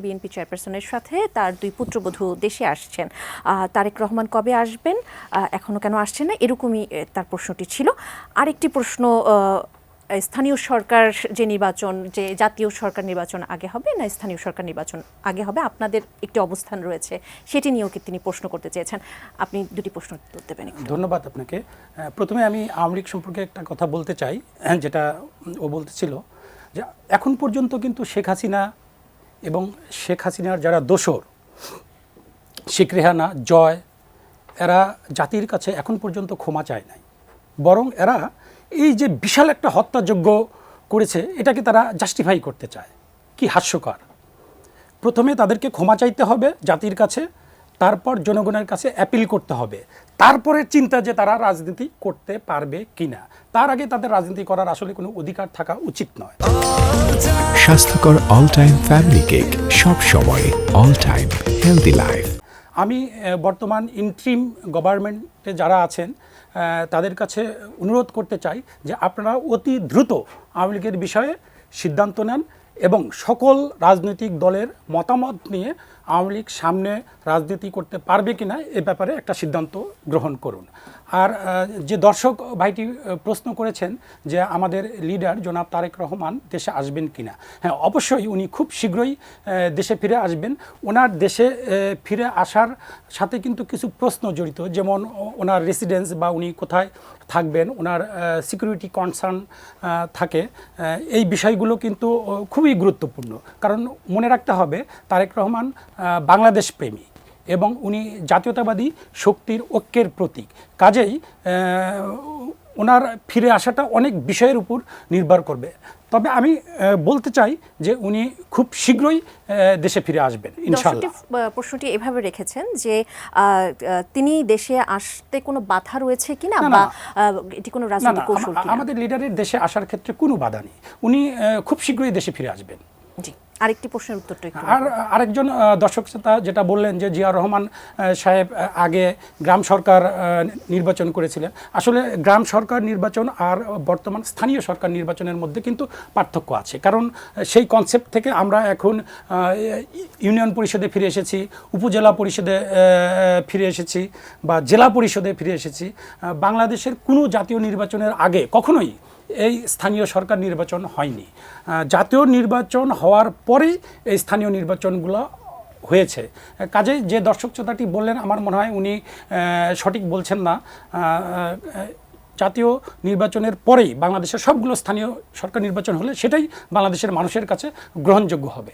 BNP চেয়ারপারসনের সাথে তার দুই পুত্রবধূ দেশে আসছেন। তারেক রহমান কবে আসবেন, এখনো কেন আসছেন না, এরকমই তার প্রশ্নটি ছিল। আরেকটি প্রশ্ন, স্থানীয় সরকার যে নির্বাচন, যে জাতীয় সরকার নির্বাচন আগে হবে না স্থানীয় সরকার নির্বাচন আগে হবে, আপনাদের একটি অবস্থান রয়েছে, সেটি নিয়েও কি তিনি প্রশ্ন করতে চেয়েছেন? আপনি দুটি প্রশ্ন উত্তর দেবেন। ধন্যবাদ আপনাকে। প্রথমে আমি আওয়ামী লীগ সম্পর্কে একটা কথা বলতে চাই, যেটা ও বলতেছিল যে এখন পর্যন্ত কিন্তু শেখ হাসিনা এবং শেখ হাসিনার যারা দোসর, শেখ রেহানা, জয়, এরা জাতির কাছে এখন পর্যন্ত ক্ষমা চায় নাই, বরং এরা এই যে বিশাল একটা হত্যাযজ্ঞ করেছে এটাকে তারা জাস্টিফাই করতে চায়। কি হাস্যকর! প্রথমে তাদেরকে ক্ষমা চাইতে হবে জাতির কাছে, তারপর জনগণের কাছে অ্যাপিল করতে হবে, তারপরে চিন্তা যে তারা রাজনীতি করতে পারবে কিনা। তার আগে তাদের রাজনীতি করার আসলে কোনো অধিকার থাকা উচিত নয়। স্বাস্থ্যকর অল টাইম ফ্যামিলি কেক, সব সময় অল টাইম হেলদি লাইফ। আমি বর্তমান ইন্ট্রিম গভর্নমেন্টে যারা আছেন তাদের কাছে অনুরোধ করতে চাই যে আপনারা অতি দ্রুত আওয়ামী লীগের বিষয়ে সিদ্ধান্ত নেন এবং সকল রাজনৈতিক দলের মতামত নিয়ে আওয়ামী লীগ সামনে রাজনীতি করতে পারবে কিনা এ ব্যাপারে একটা সিদ্ধান্ত গ্রহণ করুন। আর যে দর্শক ভাইটি প্রশ্ন করেছেন যে আমাদের লিডার জনাব তারেক রহমান দেশে আসবেন কিনা, হ্যাঁ, অবশ্যই উনি খুব শীঘ্রই দেশে ফিরে আসবেন। ওনার দেশে ফিরে আসার সাথে কিন্তু কিছু প্রশ্ন জড়িত, যেমন ওনার রেসিডেন্স বা উনি কোথায় থাকবেন, ওনার সিকিউরিটি কনসার্ন থাকে। এই বিষয়গুলো কিন্তু খুবই গুরুত্বপূর্ণ, কারণ মনে রাখতে হবে তারেক রহমান বাংলাদেশ প্রেমী এবং উনি জাতীয়তাবাদী শক্তির ঐক্যের প্রতীক। কাজেই ওনার ফিরে আসাটা অনেক বিষয়ের উপর নির্ভর করবে। তবে আমি বলতে চাই যে উনি খুব শীঘ্রই দেশে ফিরে আসবেন ইনশাআল্লাহ। প্রশ্নটি এভাবে রেখেছেন যে তিনি দেশে আসতে কোনো বাধা রয়েছে কিনা, বা এটি কোনো রাজনৈতিক কৌশল কিনা? আমাদের লিডারের দেশে আসার ক্ষেত্রে কোনো বাধা নেই, উনি খুব শীঘ্রই দেশে ফিরে আসবেন। জি, আরেকটি প্রশ্নের উত্তরটা একটু। আর আরেকজন দর্শক শ্রোতা যেটা বললেন যে জিয়া রহমান সাহেব আগে গ্রাম সরকার নির্বাচন করেছিলেন, আসলে গ্রাম সরকার নির্বাচন আর বর্তমান স্থানীয় সরকার নির্বাচনের মধ্যে কিন্তু পার্থক্য আছে। কারণ সেই কনসেপ্ট থেকে আমরা এখন ইউনিয়ন পরিষদে ফিরে এসেছি, উপজেলা পরিষদে ফিরে এসেছি, বা জেলা পরিষদে ফিরে এসেছি। বাংলাদেশের কোনো জাতীয় নির্বাচনের আগে কখনোই এই স্থানীয় সরকার নির্বাচন হয়নি। জাতীয় নির্বাচন হওয়ার পরেই এই স্থানীয় নির্বাচনগুলো হয়েছে। কাজেই যে দর্শক শ্রোতাটি বললেন, আমার মনে হয় উনি সঠিক বলছেন না। জাতীয় নির্বাচনের পরেই বাংলাদেশের সবগুলো স্থানীয় সরকার নির্বাচন হলে সেটাই বাংলাদেশের মানুষের কাছে গ্রহণযোগ্য হবে।